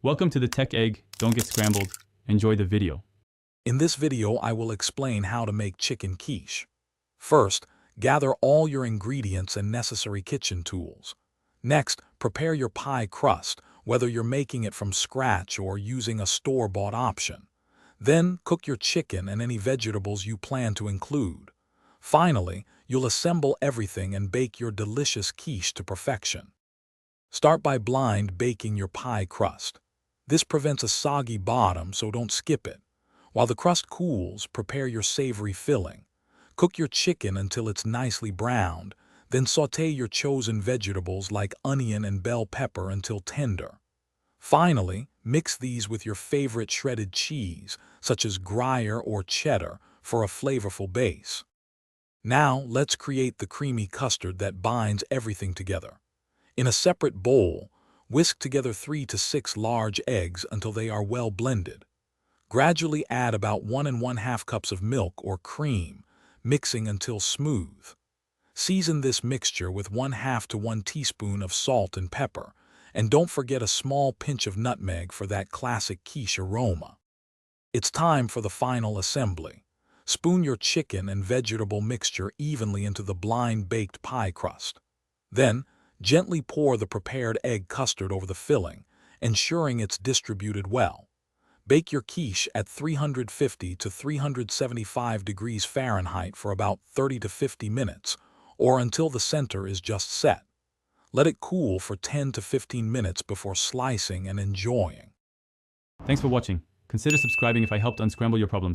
Welcome to the Tech Egg. Don't get scrambled. Enjoy the video. In this video, I will explain how to make chicken quiche. First, gather all your ingredients and necessary kitchen tools. Next, prepare your pie crust, whether you're making it from scratch or using a store-bought option. Then, cook your chicken and any vegetables you plan to include. Finally, you'll assemble everything and bake your delicious quiche to perfection. Start by blind baking your pie crust. This prevents a soggy bottom, so don't skip it. While the crust cools, prepare your savory filling. Cook your chicken until it's nicely browned, then sauté your chosen vegetables like onion and bell pepper until tender. Finally, mix these with your favorite shredded cheese, such as Gruyere or cheddar, for a flavorful base. Now, let's create the creamy custard that binds everything together. In a separate bowl, whisk together 3 to 6 large eggs until they are well blended. Gradually add about 1 1/2 cups of milk or cream, mixing until smooth. Season this mixture with 1/2 to 1 teaspoon of salt and pepper, and don't forget a small pinch of nutmeg for that classic quiche aroma. It's time for the final assembly. Spoon your chicken and vegetable mixture evenly into the blind-baked pie crust. Then, gently pour the prepared egg custard over the filling, ensuring it's distributed well. Bake your quiche at 350 to 375 degrees Fahrenheit for about 30 to 50 minutes, or until the center is just set. Let it cool for 10 to 15 minutes before slicing and enjoying. Thanks for watching. Consider subscribing if I helped unscramble your problems.